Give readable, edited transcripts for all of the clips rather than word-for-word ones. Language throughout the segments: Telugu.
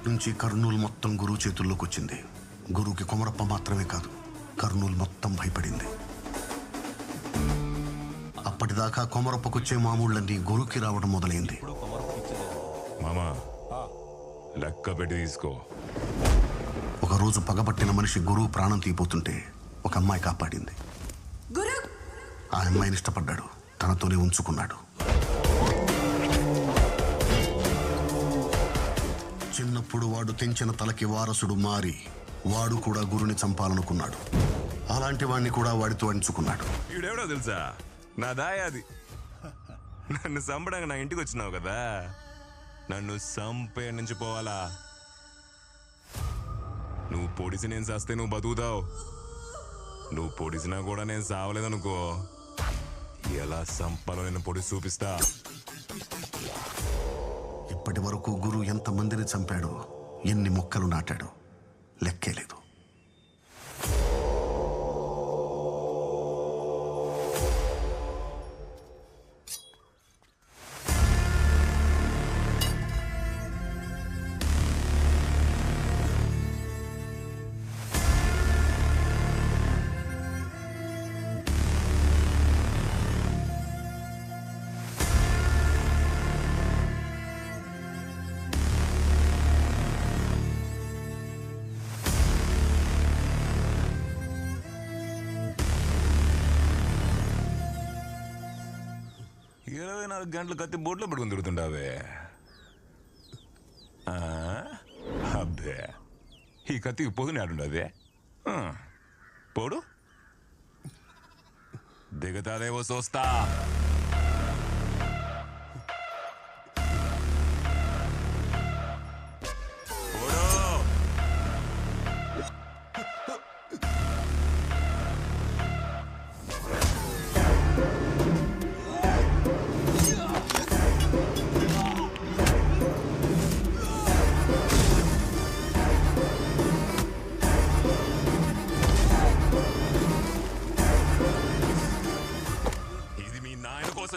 నుంచి కర్నూలు మొత్తం గురువు చేతుల్లోకి వచ్చింది. గురువుకి కొమరప్ప మాత్రమే కాదు, కర్నూలు మొత్తం భయపడింది. అప్పటిదాకా కొమరప్పకొచ్చే మామూళ్ళన్నీ గురువుకి రావడం మొదలైంది. మామా లెక్క పెట్టి తీసుకో. ఒకరోజు పగబట్టిన మనిషి గురువు ప్రాణం తీపోతుంటే ఒక అమ్మాయి కాపాడింది. ఆ అమ్మాయిని ఇష్టపడ్డాడు, తనతోనే ఉంచుకున్నాడు. చిన్నప్పుడు వాడు తెంచిన తలకి వారసుడు మారి వాడు కూడా గురుని చంపాలనుకున్నాడు. అలాంటి వాడిని కూడా వాడితో అంచుకున్నాడు. ఈడెవడో తెలుసా, నా దాయాది. నన్ను చంపడానికి నా ఇంటికి వచ్చినావు కదా, నన్ను చంపే నుంచి పోవాలా? నువ్వు పొడిసి నేను చస్తే నువ్వు బతుకుతావు, నువ్వు పొడిసినా కూడా నేను సావలేదనుకో, ఎలా చంపాలో నేను పొడిసి చూపిస్తా. ఇప్పటి వరకు గురువు ఎంతమందిని చంపాడో, ఎన్ని మొక్కలు నాటాడో లెక్కే లేదు. గంటలు కత్తి బోట్లో పడుకుని తిరుగుతుండావే. అబ్బే, ఈ కత్తికి పొదుని ఆడుండదే. పోడు దిగతాదేవో చూస్తా.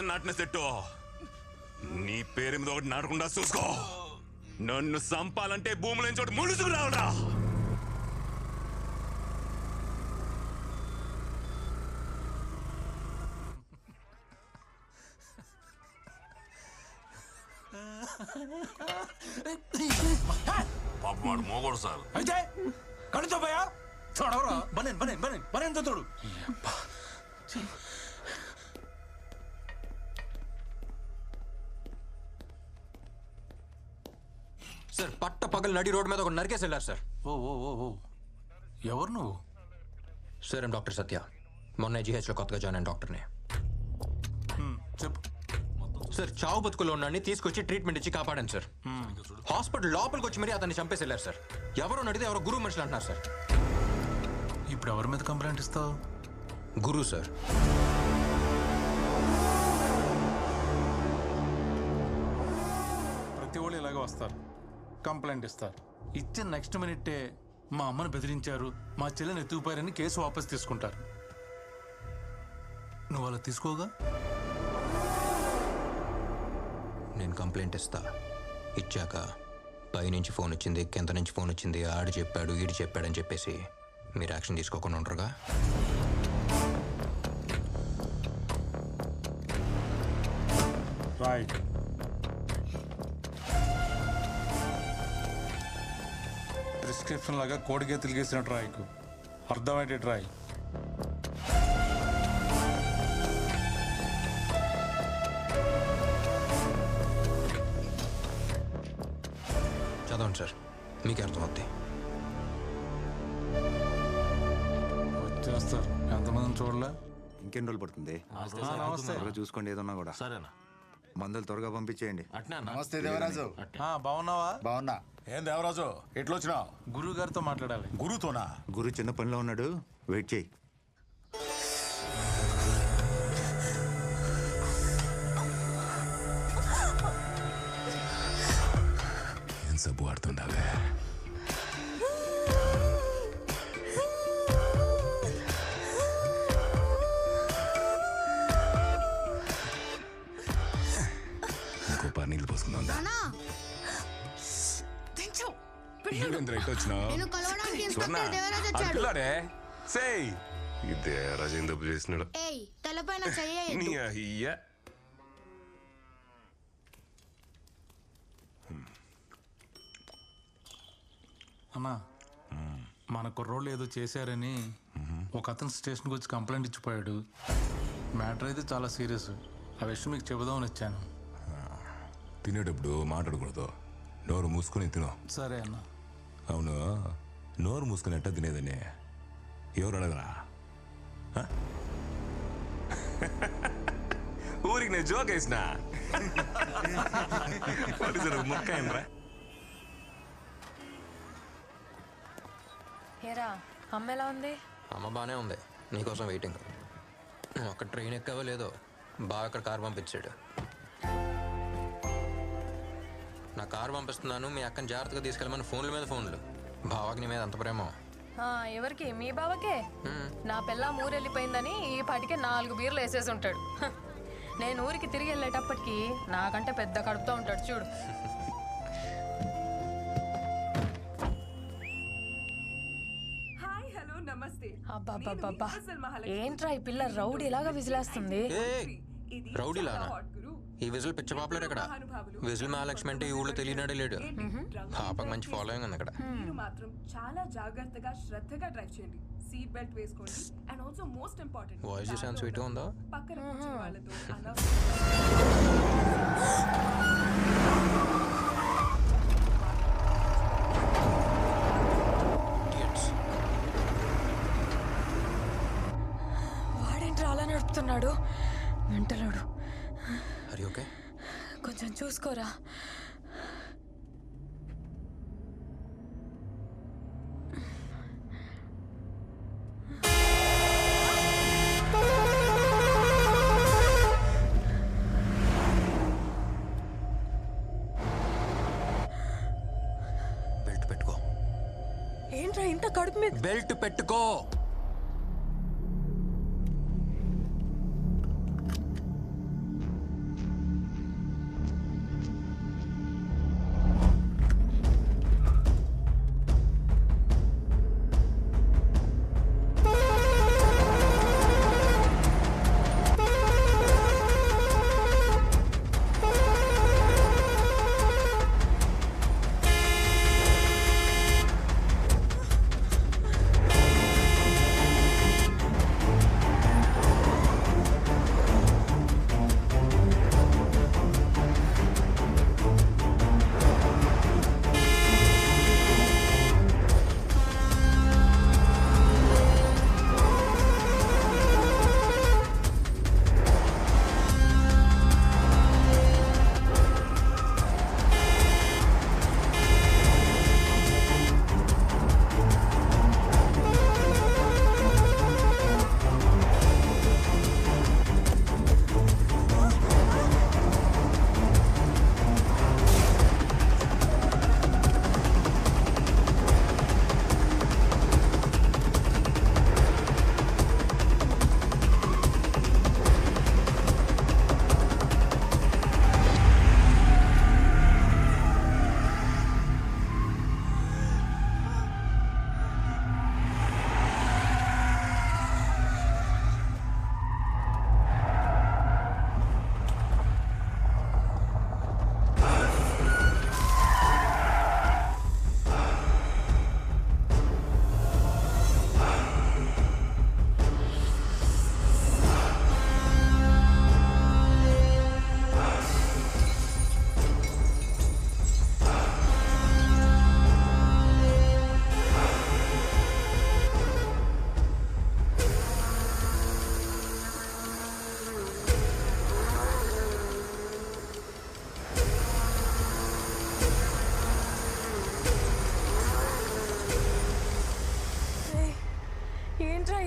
నాటిన సెట్టు నీ పేరు మీద ఒకటి నాటకుండా చూసుకో. నన్ను సంపాలంటే భూముల చోటు ములుసుకు రావడా. పాపమాడు మోగోడు సార్. అయితే కడుతో పోయా చూడవరా బనేన్ బనేన్ బనేన్ బనేన్ తోడు. సార్ పట్ట పగలు నడి రోడ్డు మీద ఒక నరికేసి వెళ్ళారు సార్. ఓ ఓ ఓ ఓ ఎవరు నువ్వు? సార్ ఏం డాక్టర్ సత్య, మొన్న జీహెచ్లో కొత్తగా జాయిన్ అయిన డాక్టర్ని. చెప్పు. సార్ చావు బతుకులో ఉన్నాన్ని తీసుకొచ్చి ట్రీట్మెంట్ ఇచ్చి కాపాడాను సార్. హాస్పిటల్ లోపలికి వచ్చి మరీ అతన్ని చంపేసి వెళ్ళారు సార్. ఎవరో నడితే ఎవరో గురువు మనుషులు అంటున్నారు సార్. ఇప్పుడు ఎవరి మీద కంప్లైంట్ ఇస్తావు? గురువు సార్. ప్రతి వాళ్ళు ఇలాగే వస్తారు, కంప్లైంట్ ఇస్తారు. ఇచ్చిన నెక్స్ట్ మినిట్టే మా అమ్మని బెదిరించారు, మా చెల్లెని ఎత్తుకుపోయారని కేసు వాపస్ తీసుకుంటారు. నువ్వు అలా తీసుకోగా? నేను కంప్లైంట్ ఇస్తా, ఇచ్చాక పైనుంచి ఫోన్ వచ్చింది, కింద నుంచి ఫోన్ వచ్చింది, ఆడు చెప్పాడు ఈడు చెప్పాడని చెప్పేసి మీరు యాక్షన్ తీసుకోకుండా ఉంటారుగా. రైట్. ప్రిస్క్రిప్షన్ లాగా కోడిగే తిరిగేసినట్టు రాయికు అర్థమయ్యేటట్టు రాయి. చదవండి సార్, మీకే అర్థమవుద్ది. వచ్చేస్తారు. ఎంతమందిని చూడలే? ఇంకెన్ని రోజులు పడుతుంది? నమస్తే. త్వరగా చూసుకోండి, ఏదన్నా కూడా. సరేనా? మందులు త్వరగా పంపించేయండి. నమస్తే దేవరాజు. బాగున్నావా? బాగున్నా. ఏం దేవరాజు ఎట్లొచ్చినావు? గురువు గారితో మాట్లాడాలి. గురుతోనా? గురు చిన్న పనిలో ఉన్నాడు, వెయిట్ చేయి. ఏం సబ్బు ఆడుతుండావే? ఇంకో పారు నీళ్ళు పోసుకుందా? నువ్వేంద్ర ఇటు వచ్చినావు నేను కలవడానికి స్వర్ణ ఇన్స్పెక్టర్ దేవరాజ్ వచ్చాడు. అంటున్నాడే సేయ్ ఈ దేవరాజు ఏం తప్పు చేసినాడు ఏయ్ తలపైన చెయ్యొద్దు. నీ అయ్యా అన్నా మన కుర్రోళ్ళు ఏదో చేశారని ఒక అతను స్టేషన్కి వచ్చి కంప్లైంట్ ఇచ్చిపోయాడు. మ్యాటర్ అయితే చాలా సీరియస్. ఆ విషయం మీకు చెబుదామని వచ్చాను. తినేటప్పుడు మాట్లాడకూడదు, నోరు మూసుకొని తిను. సరే అన్న. అవును, నోరు మూసుకొని ఎట్టా తినేదని ఎవరు అడగరా? హ? ఊరికి నేను జోక్ వేసిన ముక్క ఏంట్రా? ఏరా అమ్మ ఎలా ఉంది? అమ్మ బాగానే ఉంది, నీకోసం వెయిటింగ్. నువ్వు అక్కడ ట్రైన్ ఎక్కావో లేదో, బాగా అక్కడ కారు పంపించాడు. నా కారు పంపిస్తున్నాను, మీ అక్కని జాగ్రత్తగా తీసుకెళ్ళమని ఫోన్ల మీద ఫోన్లు. బావాకి నీ మీద అంత ప్రేమ. ఎవరికి? మీ బావకే. నా పిల్ల ఊరెళ్ళిపోయిందని ఈ పాటికే 4 బీర్లు వేసేసి ఉంటాడు. హ, నేను ఊరికి తిరిగి వెళ్ళేటప్పటికి నాకంటే పెద్ద కడుపుతో ఉంటాడు చూడు. హాయ్ హలో నమస్తే. అబ్బబ్బబ్బబ్బా, ఏంట్రా ఈ పిల్ల రౌడీలాగా విజిలేస్తుంది? రౌడీలానా? ఈ విజిల్ పిచ్చ పాపులర్ ఇక్కడ. విజిల్ మహాలక్ష్మి అంటే ఈ ఊళ్ళో తెలియనాడే లేడు. పాపకు మంచి ఫాలోయింగ్ ఉంది అక్కడ. మీరు మాత్రం చాలా జాగ్రత్తగా శ్రద్ధగా డ్రైవ్ చేయండి. సీట్ బెల్ట్ వేసుకోండి. And also most important, voice చూసాను స్వీట్గా ఉందా? పక్కన కూర్చున్న వాళ్ళతో వాడేంట్రా అలా నడుపుతున్నాడు? మెంటలోడు. అరే ఓకే, కొంచెం చూసుకోరా. బెల్ట్ పెట్టుకో. ఏంట్రా ఇంత కడుపు మీద? బెల్ట్ పెట్టుకో.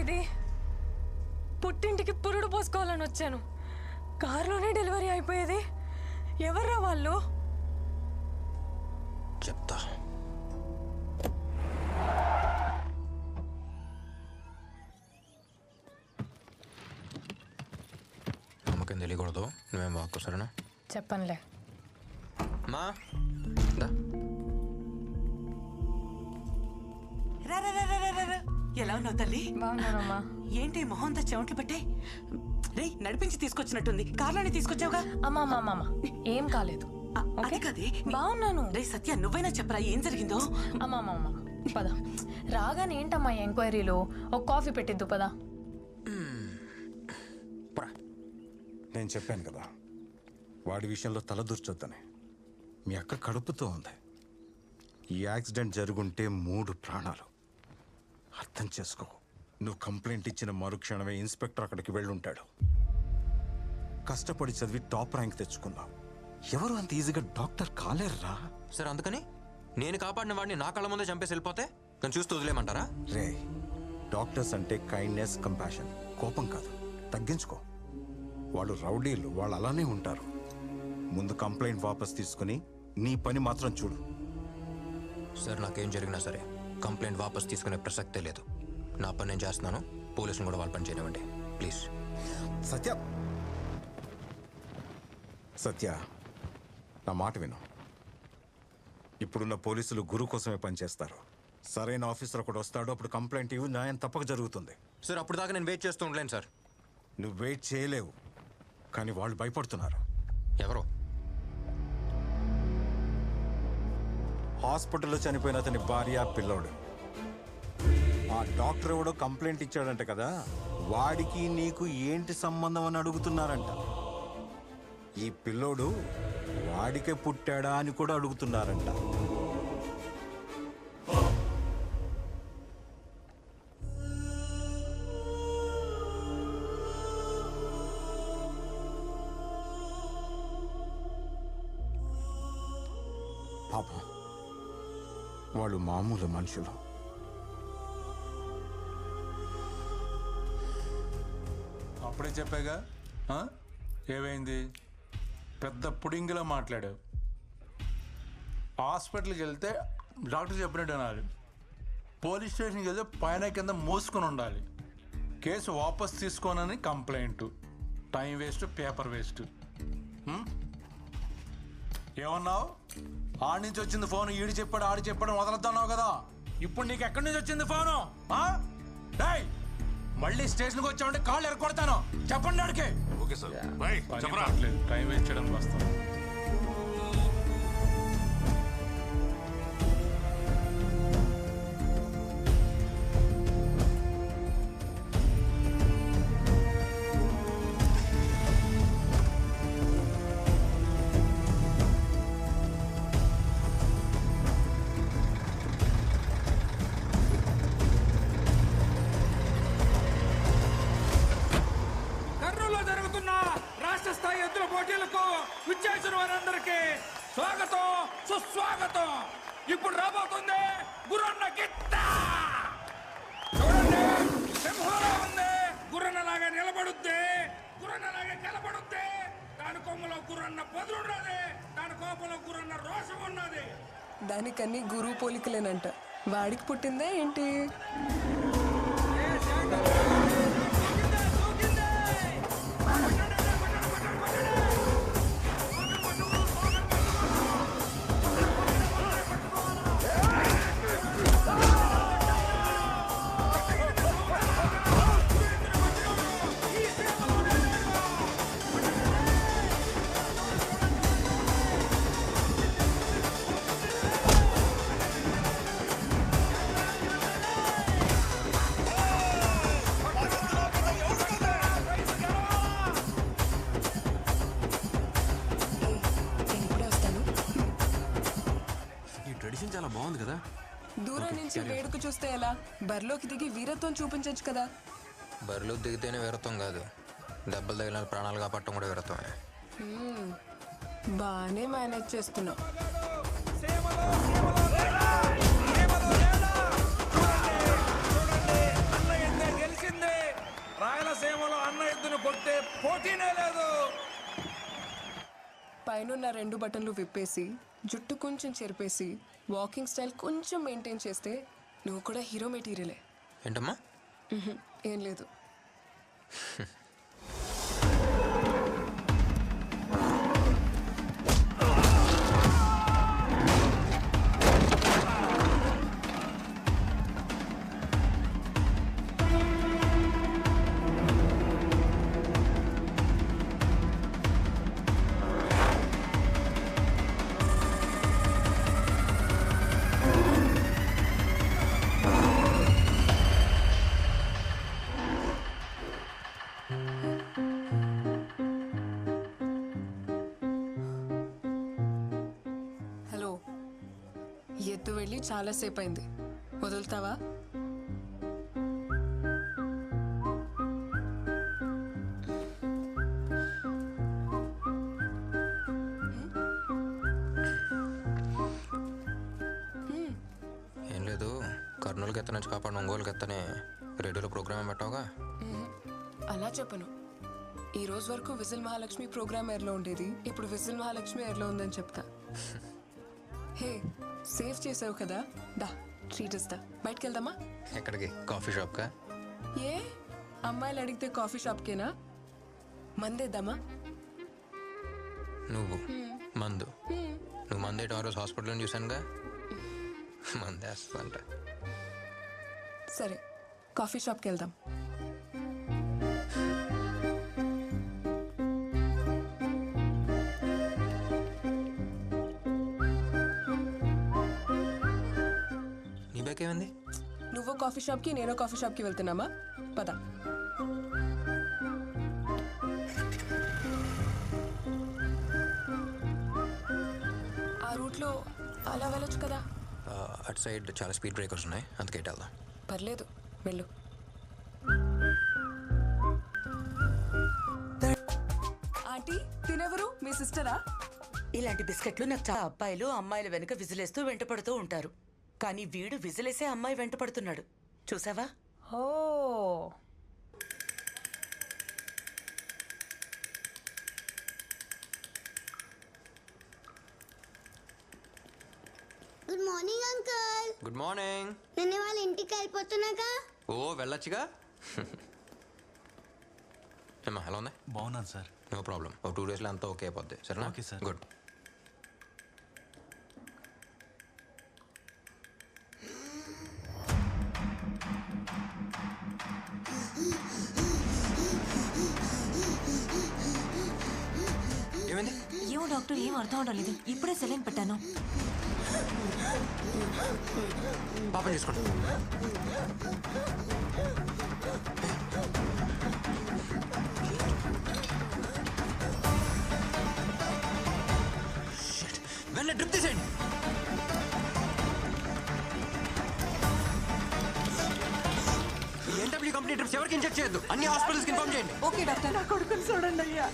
ఇది పుట్టింటికి పురుడు పోసుకోవాలని వచ్చాను. కారులోనే డెలివరీ అయిపోయేది. ఎవర్రా వాళ్ళు? చెప్తా. అమ్మకేం తెలియకూడదు, నువ్వేం వాక్కు సరేనా? చెప్పనులే. మా దా రా రా రా రా రా రా. ఎలా ఉన్నావు తల్లి? బాగున్నానమ్మా. ఏంటి మొహం దా చెమటలు పట్టే? రే నడిపించి తీసుకొచ్చినట్టుంది. కార్లోనే తీసుకొచ్చావుగా? అమ్మా అమ్మా అమ్మా ఏం కాలేదు. అది కదే. బాగున్నాను. రే సత్య నువ్వైనా చెప్పరా ఏం జరిగిందో? అమ్మా అమ్మా అమ్మా పద. రాగానే ఏంటమ్మా ఎంక్వైరీలో ఒక కాఫీ పెట్టిద్దు పద. నేను చెప్పాను కదా వాడి విషయంలో తలదూర్చొద్దని. మీ అక్క కడుపుతో ఉంది. ఈ యాక్సిడెంట్ జరుగుంటే 3 ప్రాణాలు. అర్థం చేసుకో. నువ్వు కంప్లైంట్ ఇచ్చిన మరుక్షణమే ఇన్స్పెక్టర్ అక్కడికి వెళ్ళుంటాడు. కష్టపడి చదివి టాప్ ర్యాంక్ తెచ్చుకున్నావు. ఎవరు అంత ఈజీగా డాక్టర్ కాలేర్రా? సార్ అందుకని నేను కాపాడిన వాడిని నా కళ్ళ ముందే చంపేసి వెళ్ళిపోతే నన్ను చూస్తూ వదిలేమంటారా? రే డాక్టర్స్ అంటే కైండ్నెస్, కంపాషన్, కోపం కాదు. తగ్గించుకో. వాళ్ళు రౌడీలు, వాళ్ళు అలానే ఉంటారు. ముందు కంప్లైంట్ వాపస్ తీసుకుని నీ పని మాత్రం చూడు. సార్ నాకేం జరిగినా సరే కంప్లైంట్ వాపస్ తీసుకునే ప్రసక్తే లేదు. నా పని నేను చేస్తున్నాను. పోలీసులు కూడా వాళ్ళ పని చేయనివ్వండి ప్లీజ్. సత్య సత్య నా మాట విను. ఇప్పుడున్న పోలీసులు గురు కోసమే పనిచేస్తారు. సరైన ఆఫీసర్ ఒకటి వస్తాడు, అప్పుడు కంప్లైంట్ ఇవ్వు, న్యాయం తప్పక జరుగుతుంది. సార్ అప్పుడు దాకా నేను వెయిట్ చేస్తూ ఉండలేను సార్. నువ్వు వెయిట్ చేయలేవు, కానీ వాళ్ళు భయపడుతున్నారు. ఎవరు? హాస్పిటల్లో చనిపోయిన అతని భార్య, పిల్లోడు. ఆ డాక్టర్ ఎవడో కంప్లైంట్ ఇచ్చాడంట కదా, వాడికి నీకు ఏంటి సంబంధం అని అడుగుతున్నారంట. ఈ పిల్లోడు వాడికే పుట్టాడా అని కూడా అడుగుతున్నారంట. పాపం వాళ్ళు మామూలు మనుషులు. అప్పుడే చెప్పాగా ఏమైంది? పెద్ద పుడింగిలో మాట్లాడావు. హాస్పిటల్కి వెళ్తే డాక్టర్ చెప్పినట్టు అనాలి. పోలీస్ స్టేషన్కి వెళ్తే పైన కింద మూసుకొని ఉండాలి. కేసు వాపస్ తీసుకోనని complaint. Time waste, paper waste. ఏమన్నావు? ఆడి నుంచి వచ్చింది ఫోన్. ఈడు చెప్పాడు, ఆడి చెప్పాడు, వదలొద్దన్నావు కదా. ఇప్పుడు నీకు ఎక్కడి నుంచి వచ్చింది ఫోను? మళ్ళీ స్టేషన్కి వచ్చామంటే కాళ్ళు ఎరగొడతాను. చెప్పండి ఆడికి. టైం వేస్ట్ చేయడానికి వస్తాను. స్వాగతం, సుస్వాగతం. ఇప్పుడు రాబోతుంది గుర్రన్న గిట్ట. చూడండి, సింహంలా ఉంది. గుర్రన్నలాగా నిలబడుద్ది, గుర్రన్నలాగా నిలబడుద్ది. దాని కొమ్మలో గుర్రన్న పొదులున్నది, దాని కోపంలో గుర్రన్న రోషం ఉన్నది. దానికన్నీ గురువు పోలికలేనంట. వాడికి పుట్టిందే ఏంటి? చాలా బాగుంది కదా. దూరం నుంచి వేడుక చూస్తే ఎలా? బరిలోకి దిగి వీరత్వం చూపించచ్చు కదా. బరిలో దిగితేనే వీరత్వం కాదు, దెబ్బలు తగిలిన ప్రాణాలు కాపాడటం కూడా వీరత్వమే. బాగానే మేనేజ్ చేస్తున్నావు. గెలిచింది. రాయలసీమలో అన్న ఎద్దును కొట్టే పోటీనే లేదు. పైన 2 బటన్లు విప్పేసి, జుట్టు కొంచెం చెరిపేసి, వాకింగ్ స్టైల్ కొంచెం మెయింటైన్ చేస్తే నువ్వు కూడా హీరో మెటీరియలే. ఏంటమ్మా? ఏం లేదు. ఎత్తు వెళ్ళి చాలాసేపు అయింది. వదులుతావా? ఏం లేదు, కర్నూలుకి ఎత్త నుంచి కాపాడు ఒంగోలుకి ఎత్తనే రేడియోలో ప్రోగ్రామ్ పెట్టావుగా. అలా చెప్పను. ఈ రోజు వరకు విజిల్ మహాలక్ష్మి ప్రోగ్రామ్ ఎయిర్లో ఉండేది, ఇప్పుడు విజిల్ మహాలక్ష్మి ఎయిర్లో ఉందని చెప్తా. హే, సేవ్ చేసావు కదా, దా ట్రీట్ ఇస్తా. బయటకు వెళ్దామా? ఎక్కడికి? కాఫీ షాప్కా? ఏ అమ్మాయిలు అడిగితే కాఫీ షాప్కేనా? మందేద్దామా? నువ్వు మందు? నువ్వు మందేయటం ఆ రోజు హాస్పిటల్లో చూశానుగా. మందేస్తంట. సరే, కాఫీ షాప్కి వెళ్దాం. నీ బ్యాగ్ ఏమైంది? నువ్వు కాఫీ షాప్కి, నేను కాఫీ షాప్కి వెళ్తున్నామా? పద. ఆ రూట్లో అలా వెళ్ళొచ్చు కదా. అటు సైడ్ చాలా స్పీడ్ బ్రేకర్స్ ఉన్నాయి, అందుకే ఇటు వెళ్దాం. పర్లేదు, వెళ్ళు. ఆంటీ, తినెవరు? మీ సిస్టరా? ఇలాంటి బిస్కెట్లు నాకు చాలా అబ్బాయిలు అమ్మాయిల వెనుక విజిలేస్తూ వెంట పడుతూ ఉంటారు. కానీ వీడు విజిలేసే అమ్మాయి వెంట పడుతున్నాడు. చూసావా? Oh good morning uncle. Good morning. నేను వాళ్ళ ఇంటికి వెళ్ళిపోతున్నాగా. ఓ వెళ్ళొచ్చుగా. ఏమ్మా ఎలా ఉంది? బాగున్నాను సార్. No problem. ఒక 2 డేస్లో అంతా ఓకే అయిపోద్ది. సరేనా? Okay sir. గుడ్. ఏమైంది? ఏమో డాక్టర్, ఏం అర్థం అవడం లేదు. ఇప్పుడే సెలైన్ పెట్టాను. పాపం తీసుకోండి. వెళ్ళి డ్రిప్ తీసేయండి. ఎన్డబ్ల్యూ కంపెనీ డ్రిప్స్ ఎవరికి ఇంజెక్ట్ చేయొద్దు. అన్ని హాస్పిటల్స్కి ఇన్ఫార్మ్ చేయండి. Okay doctor. నా కొడుకుని చూడండి అయ్యా,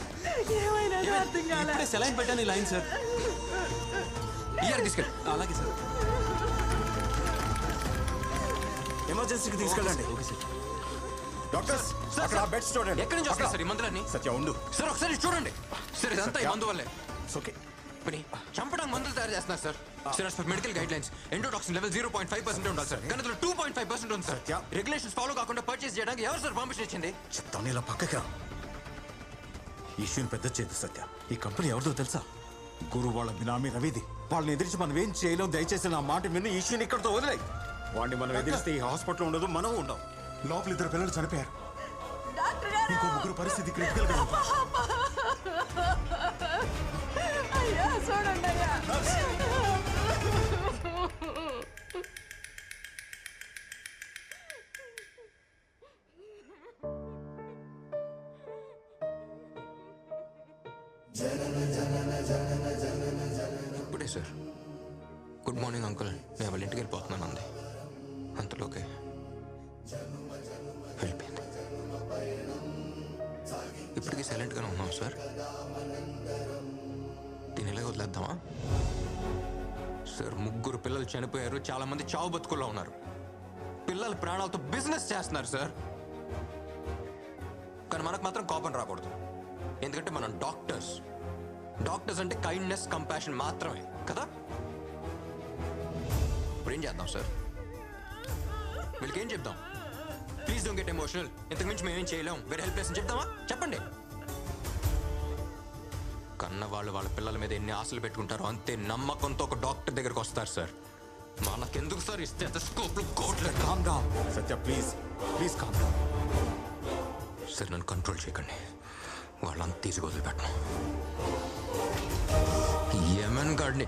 ఏమైనా అర్థం కాలే. ఇప్పుడే సెలైన్ పెట్టాను. ఈ లైన్ సార్. ఇయర్ తీసుకెళ్ళి. అలాగే సార్. ఎమర్జెన్సీకి తీసుకెళ్ళండి. Okay sir. డాక్టర్స్, అక్కడ ఆ బెడ్స్ చూడండి. ఎక్కడి నుంచి వస్తారు సార్ ఈ మందులన్నీ? సత్య ఉండు. సార్ ఒకసారి చూడండి. సార్ ఇదంతా ఈ మందు వల్లే. ఓకే. పని చంపడానికి మందులు తయారు చేస్తున్నారు sir. Sir as per medical guide lines endotoxin level 0.5% ఉండాలి సార్. కానీ 2.5% ఉంది సార్. రెగ్యులేషన్స్ ఫాలో కాకుండా పర్చేస్ చేయడానికి ఎవరు సార్ పర్మిషన్ ఇచ్చింది? చెప్తాను, ఇలా పక్కకి రా. ఇష్యూని పెద్ద చేయదు సత్య. ఈ కంపెనీ ఎవరిదో తెలుసా? గురు వాళ్ళ బినామీ రవిది. వాళ్ళని ఎదిరించి మనం ఏం చేయలేం. దయచేసి నా మాట విని ఇష్యూని ఇక్కడితో వదిలేయి. వాడిని మనం ఎదిరిస్తే ఈ హాస్పిటల్ ఉండదు, మనం ఉండం. లోపల 2 పిల్లలు చనిపోయారు. ఇంకో 3 పరిస్థితి క్రిటికల్ గా ఉంది. అయ్యా చూడండి అయ్యా. ఇప్పుడే సార్ గుడ్ మార్నింగ్ అంకుల్, నేను వాళ్ళ ఇంటికి వెళ్ళిపోతున్నాను అంది. అంతలోకే వెళ్ళిపోయింది. ఇప్పటికీ సైలెంట్గానే ఉన్నాం సార్. దీని ఇలాగ వదిలేద్దామా సార్? 3 పిల్లలు చనిపోయారు, చాలా మంది చావు బతుకుల్లో ఉన్నారు. పిల్లల ప్రాణాలతో బిజినెస్ చేస్తున్నారు సార్. కానీ మనకు మాత్రం కోపం రాకూడదు, ఎందుకంటే మనం డాక్టర్స్. డాక్టర్స్ అంటే కైండ్నెస్, కంపాషన్ మాత్రమే కదా. ఇప్పుడు ఏం చేద్దాం సార్? వీళ్ళకి ఏం చెప్దాం? ప్లీజ్ డోంట్ గెట్ ఎమోషనల్, ఇంతకు మించి మేమేం చేయలేం, వెరీ హెల్ప్లెస్ అని చెప్దామా? చెప్పండి. కన్న వాళ్ళు వాళ్ళ పిల్లల మీద ఎన్ని ఆశలు పెట్టుకుంటారో అంతే నమ్మకంతో ఒక డాక్టర్ దగ్గరకు వస్తారు సార్. మనకెందుకు సార్ ఈ స్టెథోస్కోప్లు, కోట్లు? Calm down Satya, please please calm down. Sir నన్ను కంట్రోల్ చేయకండి, వాళ్ళంతా తీసి వదిలిపెట్టను. యమన్ గాడిని